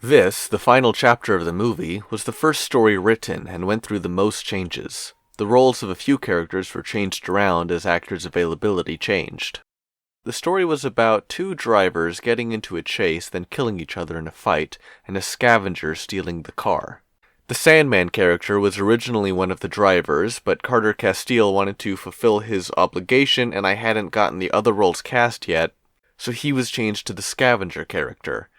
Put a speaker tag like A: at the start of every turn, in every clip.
A: This, the final chapter of the movie, was the first story written and went through the most changes. The roles of a few characters were changed around as actors' availability changed. The story was about two drivers getting into a chase, then killing each other in a fight, and a scavenger stealing the car. The Sandman character was originally one of the drivers, but Carter Casteel wanted to fulfill his obligation and I hadn't gotten the other roles cast yet, so he was changed to the scavenger character.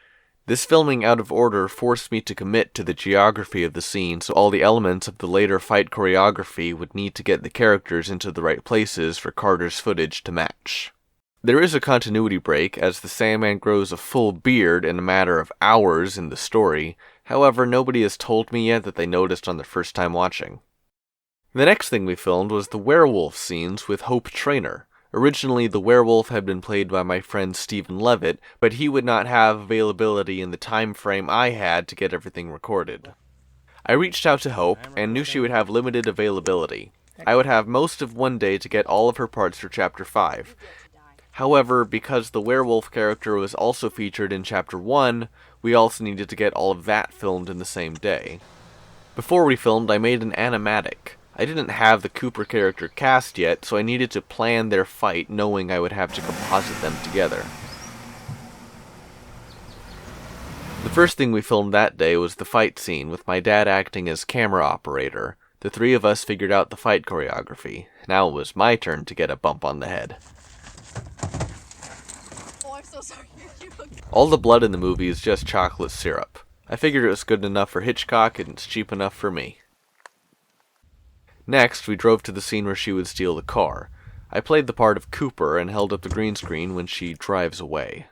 A: This filming out of order forced me to commit to the geography of the scene, so all the elements of the later fight choreography would need to get the characters into the right places for Carter's footage to match. There is a continuity break, as the Sandman grows a full beard in a matter of hours in the story. However, nobody has told me yet that they noticed on their first time watching. The next thing we filmed was the werewolf scenes with Hope Trainor. Originally, the werewolf had been played by my friend Stephen Levitt, but he would not have availability in the time frame I had to get everything recorded. I reached out to Hope, and knew she would have limited availability. I would have most of one day to get all of her parts for Chapter 5. However, because the werewolf character was also featured in Chapter 1, we also needed to get all of that filmed in the same day. Before we filmed, I made an animatic. I didn't have the Cooper character cast yet, so I needed to plan their fight knowing I would have to composite them together. The first thing we filmed that day was the fight scene, with my dad acting as camera operator. The three of us figured out the fight choreography. Now it was my turn to get a bump on the head.
B: Oh, I'm so sorry.
A: All the blood in the movie is just chocolate syrup. I figured it was good enough for Hitchcock and it's cheap enough for me. Next, we drove to the scene where she would steal the car. I played the part of Cooper and held up the green screen when she drives away.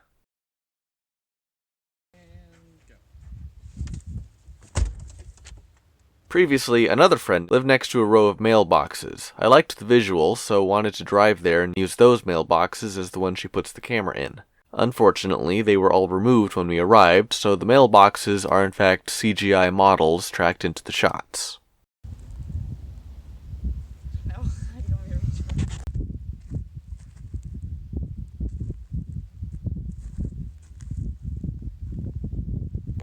A: Previously, another friend lived next to a row of mailboxes. I liked the visuals, so wanted to drive there and use those mailboxes as the one she puts the camera in. Unfortunately, they were all removed when we arrived, so the mailboxes are in fact CGI models tracked into the shots.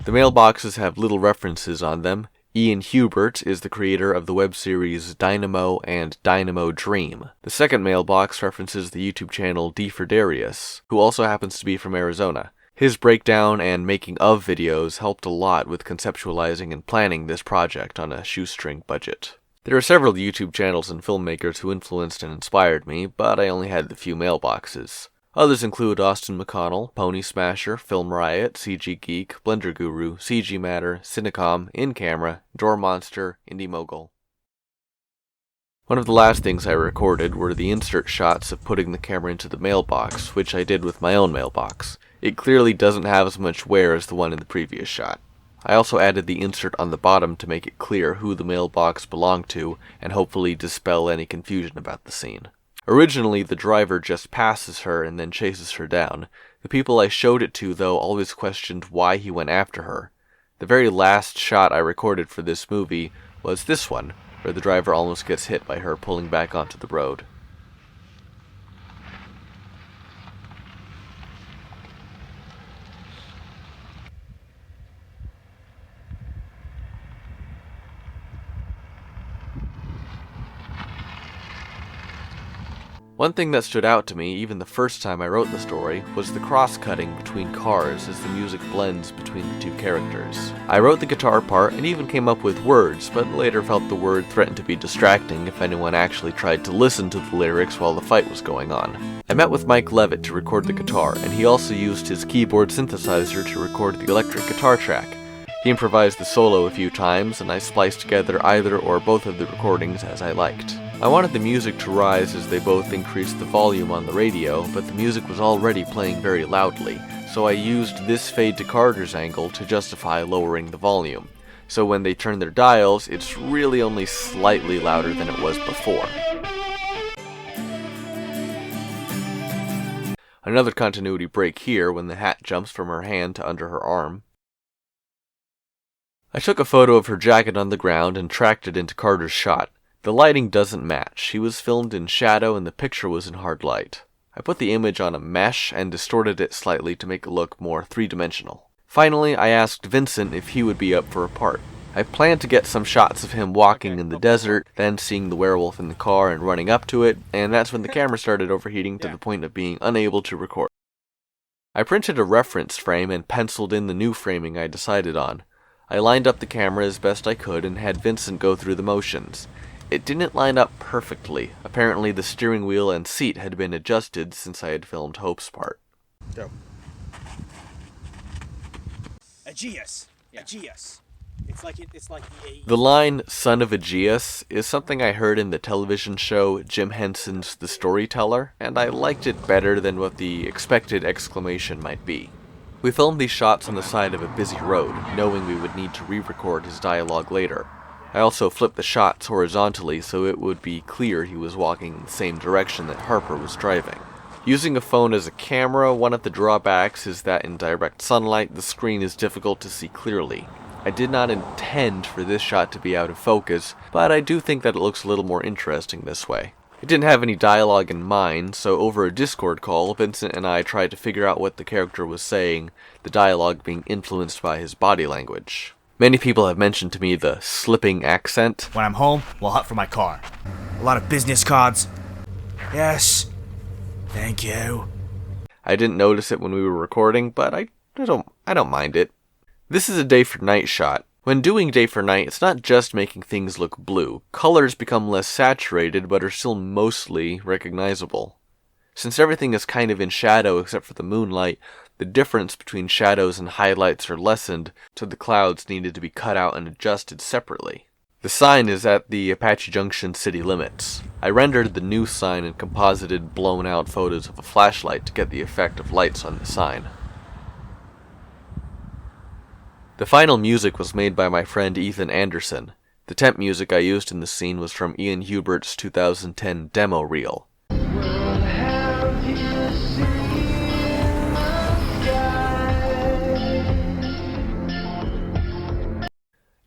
A: The mailboxes have little references on them. Ian Hubert is the creator of the web series Dynamo and Dynamo Dream. The second mailbox references the YouTube channel D for Darius, who also happens to be from Arizona. His breakdown and making of videos helped a lot with conceptualizing and planning this project on a shoestring budget. There are several YouTube channels and filmmakers who influenced and inspired me, but I only had the few mailboxes. Others include Austin McConnell, Pony Smasher, Film Riot, CG Geek, Blender Guru, CG Matter, Cinecom, In Camera, Door Monster, Indie Mogul. One of the last things I recorded were the insert shots of putting the camera into the mailbox, which I did with my own mailbox. It clearly doesn't have as much wear as the one in the previous shot. I also added the insert on the bottom to make it clear who the mailbox belonged to, and hopefully dispel any confusion about the scene. Originally, the driver just passes her and then chases her down. The people I showed it to, though, always questioned why he went after her. The very last shot I recorded for this movie was this one, where the driver almost gets hit by her pulling back onto the road. One thing that stood out to me, even the first time I wrote the story, was the cross-cutting between cars as the music blends between the two characters. I wrote the guitar part and even came up with words, but later felt the word threatened to be distracting if anyone actually tried to listen to the lyrics while the fight was going on. I met with Mike Levitt to record the guitar, and he also used his keyboard synthesizer to record the electric guitar track. He improvised the solo a few times, and I spliced together either or both of the recordings as I liked. I wanted the music to rise as they both increased the volume on the radio, but the music was already playing very loudly, so I used this fade to Carter's angle to justify lowering the volume. So when they turn their dials, it's really only slightly louder than it was before. Another continuity break here when the hat jumps from her hand to under her arm. I took a photo of her jacket on the ground and tracked it into Carter's shot. The lighting doesn't match. She was filmed in shadow and the picture was in hard light. I put the image on a mesh and distorted it slightly to make it look more three-dimensional. Finally, I asked Vincent if he would be up for a part. I planned to get some shots of him walking in the desert, then seeing the werewolf in the car and running up to it, and that's when the camera started overheating to the point of being unable to record. I printed a reference frame and penciled in the new framing I decided on. I lined up the camera as best I could and had Vincent go through the motions. It didn't line up perfectly. Apparently the steering wheel and seat had been adjusted since I had filmed Hope's part.
B: Go.
C: Aegeus. Yeah. Aegeus. It's like
A: the line, "son of Aegeus," is something I heard in the television show Jim Henson's The Storyteller, and I liked it better than what the expected exclamation might be. We filmed these shots on the side of a busy road, knowing we would need to re-record his dialogue later. I also flipped the shots horizontally so it would be clear he was walking in the same direction that Harper was driving. Using a phone as a camera, one of the drawbacks is that in direct sunlight, the screen is difficult to see clearly. I did not intend for this shot to be out of focus, but I do think that it looks a little more interesting this way. I didn't have any dialogue in mind, so over a Discord call, Vincent and I tried to figure out what the character was saying, the dialogue being influenced by his body language. Many people have mentioned to me the slipping accent.
C: When I'm home, we'll hunt for my car. A lot of business cards. Yes. Thank you.
A: I didn't notice it when we were recording, but I don't mind it. This is a day for night shot. When doing day for night, it's not just making things look blue. Colors become less saturated, but are still mostly recognizable. Since everything is kind of in shadow except for the moonlight, the difference between shadows and highlights are lessened, so the clouds needed to be cut out and adjusted separately. The sign is at the Apache Junction city limits. I rendered the new sign and composited blown out photos of a flashlight to get the effect of lights on the sign. The final music was made by my friend Ethan Anderson. The temp music I used in the scene was from Ian Hubert's 2010 demo reel.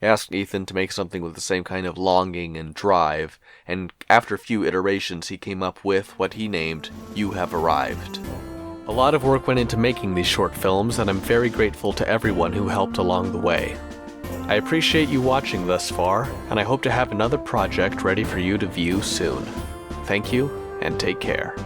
A: I asked Ethan to make something with the same kind of longing and drive, and after a few iterations he came up with what he named You Have Arrived. A lot of work went into making these short films, and I'm very grateful to everyone who helped along the way. I appreciate you watching thus far, and I hope to have another project ready for you to view soon. Thank you, and take care.